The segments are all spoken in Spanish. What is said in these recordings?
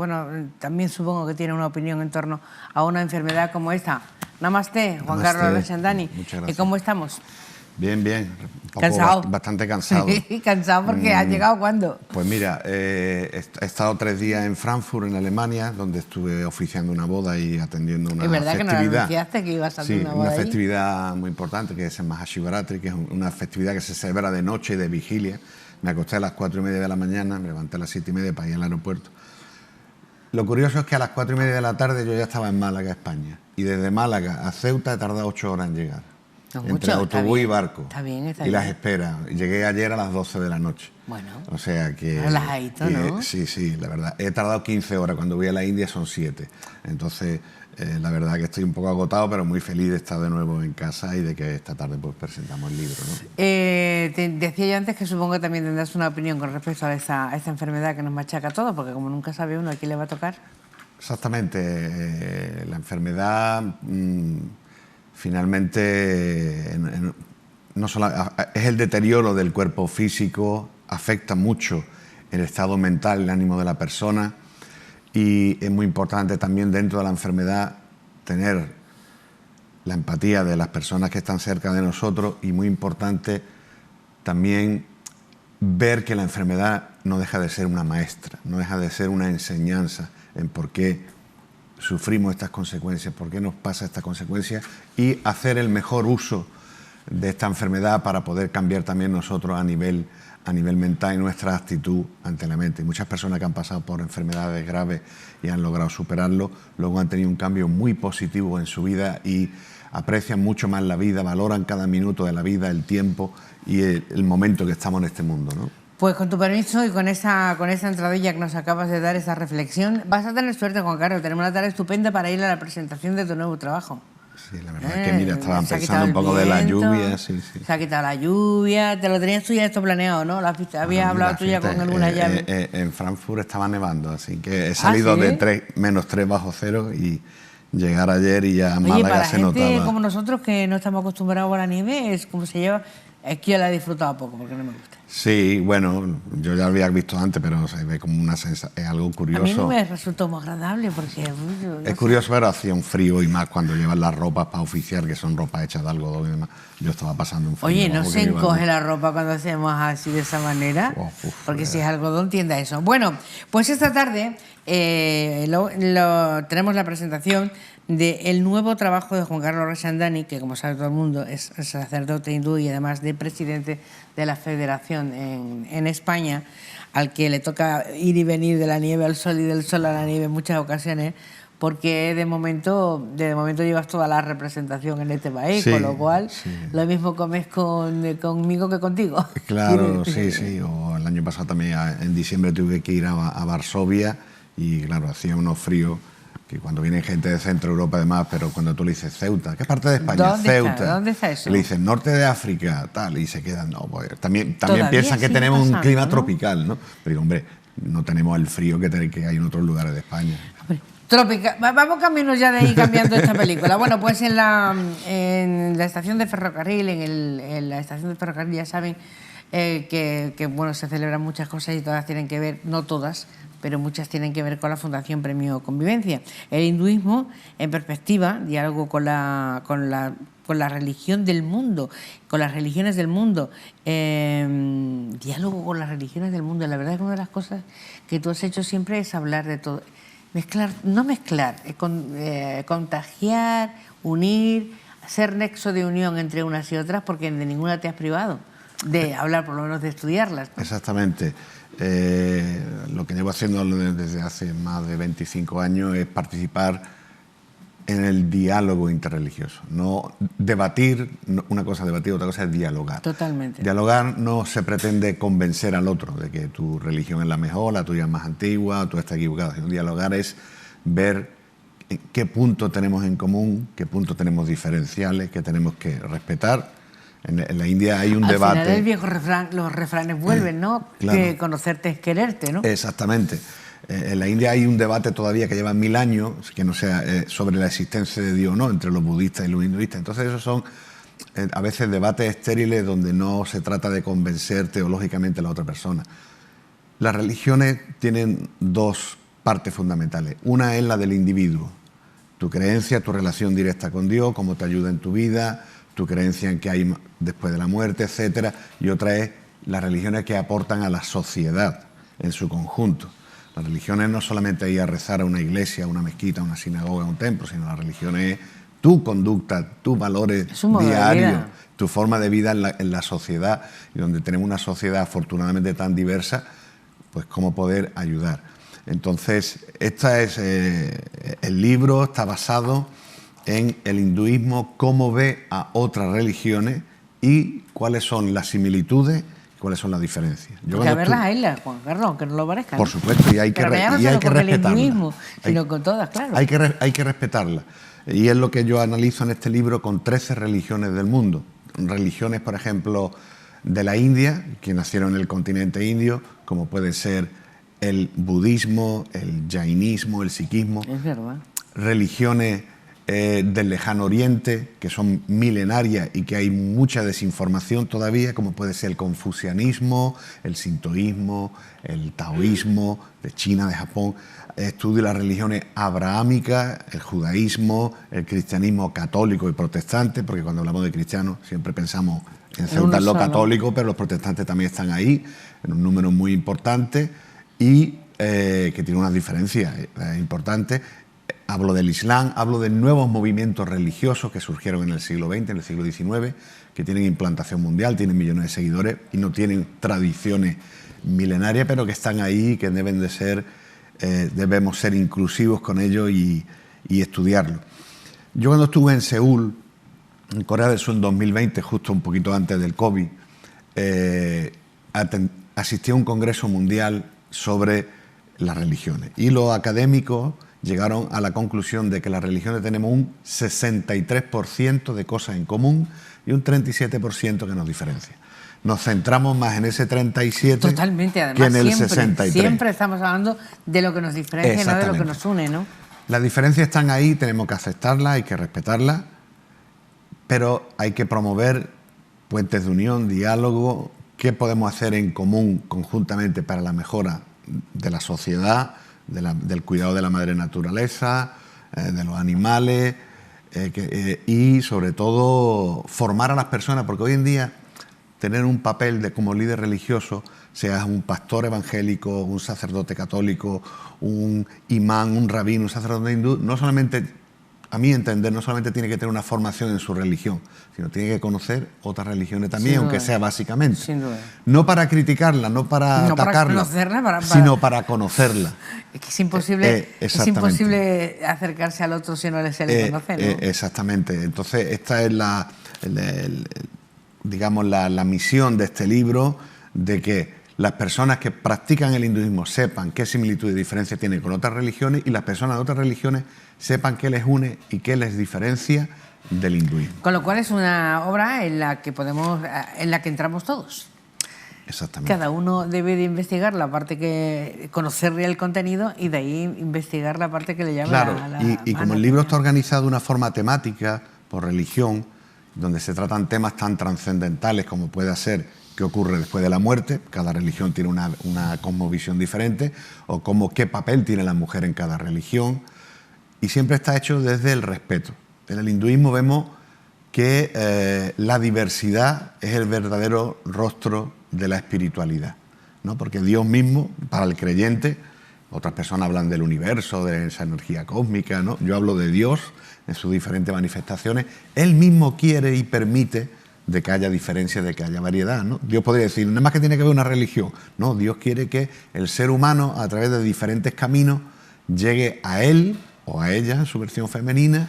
bueno, también supongo que tiene una opinión en torno a una enfermedad como esta. Namaste, Juan Carlos Arechandani. Muchas gracias. ¿Cómo estamos? Bien, bien. ¿Cansado? Bastante cansado. ¿Cansado porque has llegado cuándo? Pues mira, he estado 3 días en Frankfurt, en Alemania, donde estuve oficiando una boda y atendiendo una festividad. ¿Es verdad que nos anunciaste que ibas a hacer una boda una festividad muy importante, que es el Mahashivaratri, que es una festividad que se celebra de noche y de vigilia. Me acosté a las 4:30 de la mañana, me levanté a las 7:30 para ir al aeropuerto. Lo curioso es que a las 4:30 de la tarde yo ya estaba en Málaga, España. Y desde Málaga a Ceuta he tardado 8 horas en llegar. No entre autobús y barco. Está bien, está y bien. las esperas. Llegué ayer a las 12 de la noche. Bueno. O sea que... relajadito, ¿no? Sí, sí, la verdad. He tardado 15 horas. Cuando voy a la India son 7. Entonces, la verdad que estoy un poco agotado, pero muy feliz de estar de nuevo en casa y de que esta tarde pues presentamos el libro, ¿no? Te decía yo antes que supongo que también tendrás una opinión con respecto a esta enfermedad que nos machaca a todos, porque como nunca sabe uno a quién le va a tocar. Exactamente. La enfermedad... finalmente no solo es el deterioro del cuerpo físico, afecta mucho el estado mental, el ánimo de la persona, y es muy importante también dentro de la enfermedad tener la empatía de las personas que están cerca de nosotros, y muy importante también ver que la enfermedad no deja de ser una maestra, no deja de ser una enseñanza en por qué sufrimos estas consecuencias, por qué nos pasa esta consecuencia, y hacer el mejor uso de esta enfermedad para poder cambiar también nosotros a nivel mental y nuestra actitud ante la mente. Y muchas personas que han pasado por enfermedades graves y han logrado superarlo, luego han tenido un cambio muy positivo en su vida y aprecian mucho más la vida, valoran cada minuto de la vida, el tiempo y el momento que estamos en este mundo, ¿no? Pues con tu permiso y con esa entradilla que nos acabas de dar, esa reflexión, vas a tener suerte, Juan Carlos. Tenemos una tarde estupenda para ir a la presentación de tu nuevo trabajo. Sí, la verdad es que mira, estaban pensando un poco de la lluvia. Sí, sí. Se ha quitado la lluvia. Te lo tenías tú ya esto planeado, ¿no? ¿Habías hablado tú ya con alguna llave? En Frankfurt estaba nevando, así que he salido de -3 bajo cero y llegar ayer y ya Málaga se notaba. Para gente como nosotros que no estamos acostumbrados a la nieve, es como se lleva. Es que yo la he disfrutado poco porque no me gusta. Sí, bueno, yo ya lo había visto antes, pero se ve como una sensación, es algo curioso. A mí no me resultó muy agradable porque... es curioso, pero hacía un frío, y más cuando llevan las ropas para oficiar, que son ropas hechas de algodón y demás. Yo estaba pasando un frío. Oye, ¿no se encoge la ropa cuando hacemos así de esa manera? Porque si es algodón tiende a eso. Bueno, pues esta tarde tenemos la presentación del nuevo trabajo de Juan Carlos Arechandani, que como sabe todo el mundo es sacerdote hindú y además de presidente de la Federación en España, al que le toca ir y venir de la nieve al sol y del sol a la nieve en muchas ocasiones, porque de momento llevas toda la representación en este país, con lo cual lo mismo comes conmigo que contigo. Claro, sí. O el año pasado también, en diciembre, tuve que ir a Varsovia y claro, hacía unos fríos que cuando viene gente de Centro Europa además, pero cuando tú le dices Ceuta, ¿qué parte de España? Ceuta. ¿Dónde está eso? Le dices norte de África, tal, y se quedan, no, pues también piensan que tenemos un clima tropical, ¿no? Pero digo, hombre, no tenemos el frío que hay en otros lugares de España. Tropical. Vamos camino ya de ir cambiando esta película. Bueno, pues en la estación de ferrocarril, en la estación de ferrocarril ya saben que bueno, se celebran muchas cosas y todas tienen que ver, no todas, pero muchas tienen que ver con la Fundación Premio Convivencia. El hinduismo en perspectiva, diálogo con la religión del mundo, con las religiones del mundo, diálogo con las religiones del mundo. La verdad es que una de las cosas que tú has hecho siempre es hablar de todo. Contagiar, unir, hacer nexo de unión entre unas y otras, porque de ninguna te has privado de hablar, por lo menos de estudiarlas, ¿no? Exactamente. Lo que llevo haciendo desde hace más de 25 años es participar en el diálogo interreligioso. No debatir, una cosa es debatir, otra cosa es dialogar. Totalmente. Dialogar no se pretende convencer al otro de que tu religión es la mejor, la tuya es más antigua, tú estás equivocado. Dialogar es ver qué punto tenemos en común, qué puntos tenemos diferenciales, que tenemos que respetar. En la India hay un debate... Al final el viejo refrán, los refranes vuelven, ¿no? Claro. Que conocerte es quererte, ¿no? Exactamente. En la India hay un debate todavía que lleva 1000 años, que no sea sobre la existencia de Dios o no, entre los budistas y los hinduistas. Entonces esos son a veces debates estériles donde no se trata de convencer teológicamente a la otra persona. Las religiones tienen dos partes fundamentales. Una es la del individuo, tu creencia, tu relación directa con Dios, cómo te ayuda en tu vida, tu creencia en que hay después de la muerte, etcétera. Y otra es las religiones que aportan a la sociedad en su conjunto. Las religiones no solamente ir a rezar a una iglesia, a una mezquita, a una sinagoga, a un templo, sino las religiones es tu conducta, tus valores diarios, tu forma de vida en la sociedad, y donde tenemos una sociedad afortunadamente tan diversa, pues cómo poder ayudar. Entonces, el libro está basado en el hinduismo, cómo ve a otras religiones y cuáles son las similitudes y cuáles son las diferencias. Porque a verlas hay, Juan Carlos, que no lo parezca. Por supuesto, y hay que respetarlas. El hinduismo, sino con todas, claro. Hay que respetarlas. Y es lo que yo analizo en este libro con 13 religiones del mundo. Religiones, por ejemplo, de la India, que nacieron en el continente indio, como puede ser el budismo, el jainismo, el sikhismo. Es verdad. Religiones del lejano oriente, que son milenarias y que hay mucha desinformación todavía, como puede ser el confucianismo, el sintoísmo, el taoísmo, de China, de Japón. Estudio las religiones abrahámicas, el judaísmo, el cristianismo católico y protestante, porque cuando hablamos de cristianos siempre pensamos en centrar lo católico, pero los protestantes también están ahí, en un número muy importante, y que tiene unas diferencias importantes. Hablo del Islam, hablo de nuevos movimientos religiosos que surgieron en el siglo XX, en el siglo XIX, que tienen implantación mundial, tienen millones de seguidores y no tienen tradiciones milenarias, pero que están ahí y que debemos ser inclusivos con ellos y estudiarlo. Yo cuando estuve en Seúl, en Corea del Sur en 2020, justo un poquito antes del COVID, asistí a un congreso mundial sobre las religiones. Y los académicos llegaron a la conclusión de que las religiones tenemos un 63% de cosas en común y un 37% que nos diferencia. Nos centramos más en ese 37% totalmente, además, que en el 63%. Siempre estamos hablando de lo que nos diferencia, no de lo que nos une, ¿no? Las diferencias están ahí, tenemos que aceptarlas, hay que respetarlas, pero hay que promover puentes de unión, diálogo, qué podemos hacer en común, conjuntamente, para la mejora de la sociedad, del cuidado de la madre naturaleza, de los animales, y sobre todo formar a las personas, porque hoy en día tener un papel como líder religioso, seas un pastor evangélico, un sacerdote católico, un imán, un rabino, un sacerdote hindú, no solamente, a mi entender, no solamente tiene que tener una formación en su religión, sino tiene que conocer otras religiones también, aunque sea básicamente. Sin duda. No para criticarla, no para atacarla, sino para conocerla. Es que es imposible acercarse al otro si no se le conoce, ¿no? Exactamente. Entonces, esta es digamos, la misión de este libro, de que las personas que practican el hinduismo sepan qué similitud y diferencia tiene con otras religiones, y las personas de otras religiones sepan qué les une y qué les diferencia del hinduismo. Con lo cual es una obra en la que entramos todos. Exactamente. Cada uno debe de investigar la parte conocerle el contenido, y de ahí investigar la parte que le llama. Claro, y como el libro está organizado de una forma temática, por religión, donde se tratan temas tan trascendentales como puede ser qué ocurre después de la muerte, cada religión tiene una cosmovisión diferente, o qué papel tiene la mujer en cada religión, y siempre está hecho desde el respeto. En el hinduismo vemos que la diversidad es el verdadero rostro de la espiritualidad, ¿no? Porque Dios mismo, para el creyente, otras personas hablan del universo, de esa energía cósmica, ¿no? Yo hablo de Dios en sus diferentes manifestaciones. Él mismo quiere y permite de que haya diferencia, de que haya variedad, ¿no? Dios podría decir, nada más que tiene que ver una religión. No, Dios quiere que el ser humano, a través de diferentes caminos, llegue a él o a ella, en su versión femenina,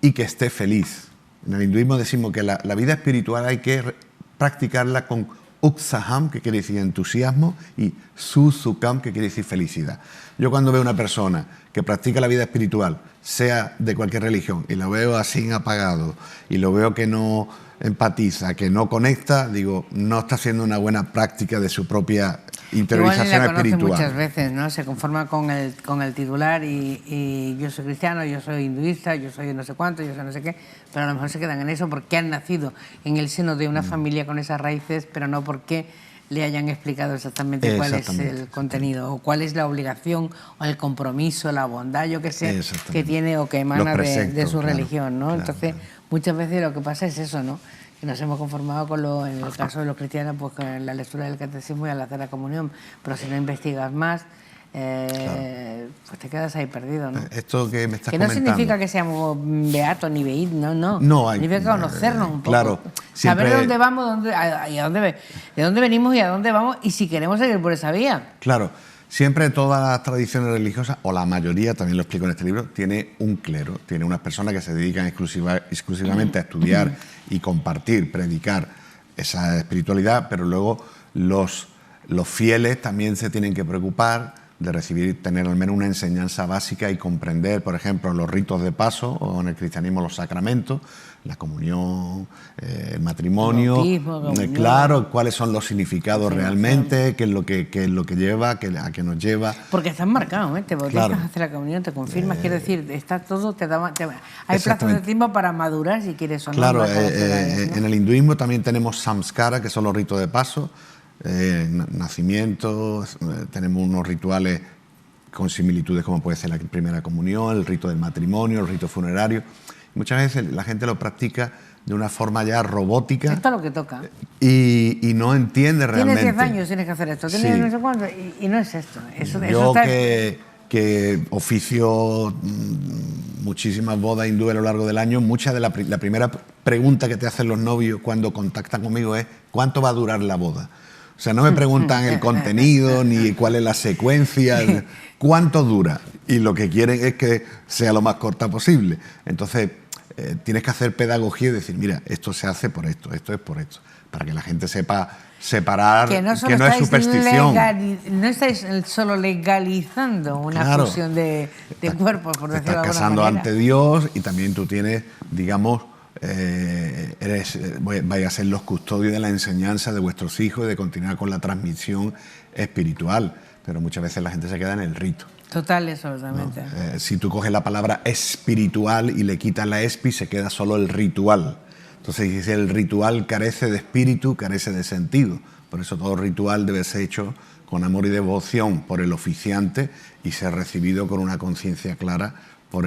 y que esté feliz. En el hinduismo decimos que la vida espiritual hay que practicarla con utsaham, que quiere decir entusiasmo, y susukam, que quiere decir felicidad. Yo cuando veo una persona que practica la vida espiritual, sea de cualquier religión, y lo veo así apagado, y lo veo que no empatiza, que no conecta, digo, no está haciendo una buena práctica de su propia interiorización igual la conoce espiritual. Muchas veces, ¿no? Se conforma con el titular y yo soy cristiano, yo soy hinduista, yo soy no sé cuánto, yo soy no sé qué, pero a lo mejor se quedan en eso porque han nacido en el seno de una familia con esas raíces, pero no porque le hayan explicado exactamente cuál es el contenido, o cuál es la obligación, o el compromiso, la bondad, yo que sé, que tiene o que emana de su religión, ¿no? Entonces, muchas veces lo que pasa es eso, ¿no? Que nos hemos conformado con en el caso de los cristianos, pues con la lectura del catecismo y al hacer la comunión, pero si no investigas más, pues te quedas ahí perdido, ¿no? Esto que me estás que no comentando, significa que seamos beatos ni veíd, no. Significa conocernos un poco. Claro, saber de dónde vamos, de dónde venimos y a dónde vamos, y si queremos seguir por esa vía. Claro, siempre todas las tradiciones religiosas, o la mayoría, también lo explico en este libro, tiene un clero, tiene unas personas que se dedican exclusivamente a estudiar y compartir, predicar esa espiritualidad, pero luego los fieles también se tienen que preocupar de tener al menos una enseñanza básica y comprender, por ejemplo, los ritos de paso, o en el cristianismo los sacramentos, la comunión, el matrimonio, claro, cuáles son los significados realmente, qué es lo que lleva, a qué nos lleva. Porque están marcados, ¿eh? Te bautizas, hacer la comunión, te confirmas, quiero decir, está todo, hay plazos de tiempo para madurar si quieres o no. Claro, en el hinduismo también tenemos samskara, que son los ritos de paso, nacimiento, tenemos unos rituales con similitudes como puede ser la primera comunión, el rito del matrimonio, el rito funerario. Muchas veces la gente lo practica de una forma ya robótica. Esto es lo que toca. Y no entiende realmente. Tienes 10 años, tienes que hacer esto, tienes no sé cuánto, y no es esto. Yo que oficio muchísimas bodas hindúes a lo largo del año, la primera pregunta que te hacen los novios cuando contactan conmigo es ¿cuánto va a durar la boda? O sea, no me preguntan el contenido ni cuál es la secuencia, cuánto dura. Y lo que quieren es que sea lo más corta posible. Entonces, tienes que hacer pedagogía y decir, mira, esto se hace por esto es por esto. Para que la gente sepa separar que no es superstición. No estáis solo legalizando una fusión de cuerpos, por decirlo de alguna manera. Estás casando ante Dios y también tú tienes, digamos, vais a ser los custodios de la enseñanza de vuestros hijos y de continuar con la transmisión espiritual, pero muchas veces la gente se queda en el rito. Total, absolutamente. ¿No? Si tú coges la palabra espiritual y le quitas la espi, se queda solo el ritual. Entonces, si el ritual carece de espíritu, carece de sentido. Por eso todo ritual debe ser hecho con amor y devoción por el oficiante y ser recibido con una conciencia clara por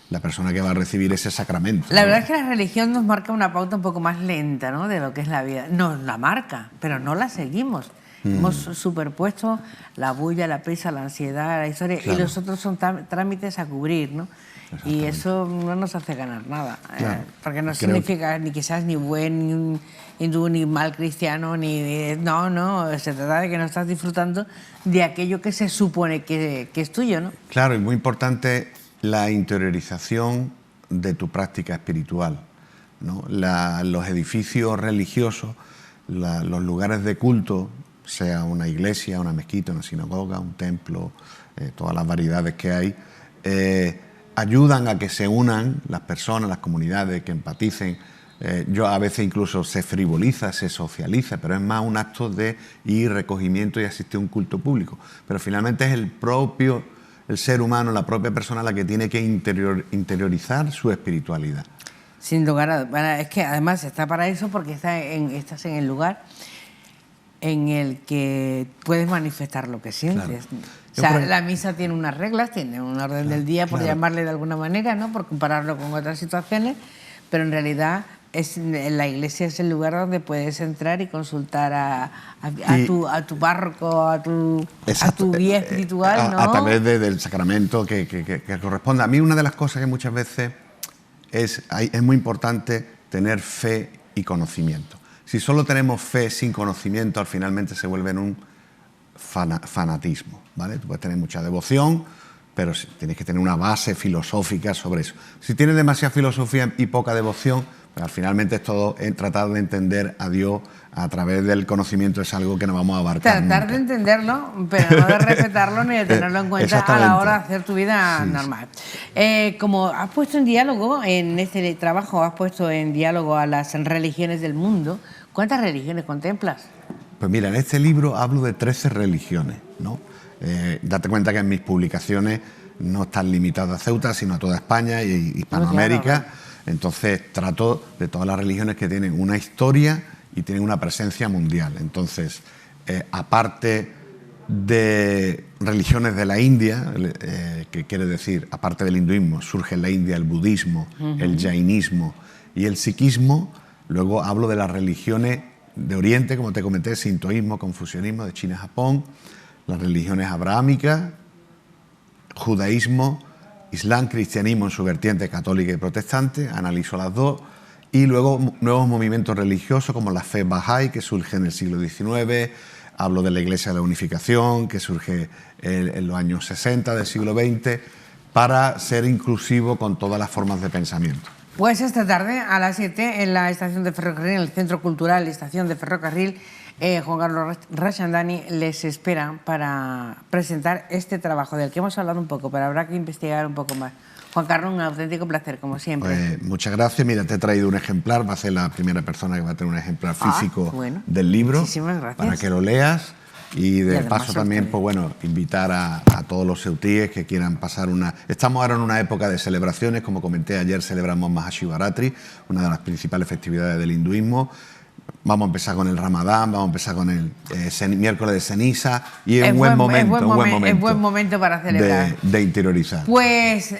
la persona que va a recibir ese sacramento. La verdad es que la religión nos marca una pauta un poco más lenta, ¿no?, de lo que es la vida. Nos la marca, pero no la seguimos. Hemos superpuesto la bulla, la prisa, la ansiedad, la historia, y los otros son trámites a cubrir, ¿no? Y eso no nos hace ganar nada, porque no significa ni que seas ni buen ni hindú, ni mal cristiano, no, se trata de que no estás disfrutando de aquello que se supone que es tuyo, ¿no? Claro, y muy importante la interiorización de tu práctica espiritual, ¿no? Los edificios religiosos, los lugares de culto, sea una iglesia, una mezquita, una sinagoga, un templo, todas las variedades que hay, ayudan a que se unan las personas, las comunidades, que empaticen. Yo a veces incluso se frivoliza, se socializa, pero es más un acto de ir, recogimiento y asistir a un culto público. Pero finalmente es el ser humano, la propia persona, la que tiene que interiorizar su espiritualidad. Sin lugar a dudas. Es que además está para eso, porque estás en el lugar en el que puedes manifestar lo que sientes. Claro. O sea, la misa tiene unas reglas, tiene un orden del día, por llamarle de alguna manera, ¿no?, por compararlo con otras situaciones, pero en realidad la iglesia es el lugar donde puedes entrar y consultar a tu párroco, a tu guía espiritual, ¿no? A través del sacramento que corresponde. A mí una de las cosas que muchas veces es muy importante tener fe y conocimiento. Si solo tenemos fe sin conocimiento, finalmente se vuelve en un fanatismo, ¿vale? Tú puedes tener mucha devoción, pero tienes que tener una base filosófica sobre eso. Si tienes demasiada filosofía y poca devoción, pues finalmente es todo tratar de entender a Dios a través del conocimiento, es algo que no vamos a abarcar Tratar nunca. De entenderlo, pero no de respetarlo ni de tenerlo en cuenta a la hora de hacer tu vida normal. Como has puesto en diálogo, en este trabajo has puesto en diálogo a las religiones del mundo, ¿cuántas religiones contemplas? Pues mira, en este libro hablo de 13 religiones, ¿no? Date cuenta que en mis publicaciones no están limitadas a Ceuta, sino a toda España y Hispanoamérica. Entonces trato de todas las religiones que tienen una historia y tienen una presencia mundial. Entonces, aparte de religiones de la India, que quiere decir, aparte del hinduismo, surge en la India el budismo, el jainismo y el sikhismo. Luego hablo de las religiones de Oriente, como te comenté, sintoísmo, confucianismo, de China a Japón, las religiones abrahámicas, judaísmo, islam, cristianismo en su vertiente católica y protestante, analizo las dos, y luego nuevos movimientos religiosos como la fe Bahá'í, que surge en el siglo XIX, hablo de la Iglesia de la Unificación, que surge en los años 60 del siglo XX, para ser inclusivo con todas las formas de pensamiento. Pues esta tarde a las 7 en la estación de ferrocarril, en el Centro Cultural Estación de Ferrocarril, Juan Carlos Rashandani les espera para presentar este trabajo del que hemos hablado un poco, pero habrá que investigar un poco más. Juan Carlos, un auténtico placer, como siempre. Pues, muchas gracias. Mira, te he traído un ejemplar, va a ser la primera persona que va a tener un ejemplar físico del libro, para que lo leas. Y de paso también, pues bueno, invitar a todos los ceutíes que quieran pasar una... Estamos ahora en una época de celebraciones, como comenté ayer, celebramos Mahashivaratri, una de las principales festividades del hinduismo. Vamos a empezar con el Ramadán, vamos a empezar con el miércoles de ceniza, y es un buen momento para celebrar. De interiorizar. Pues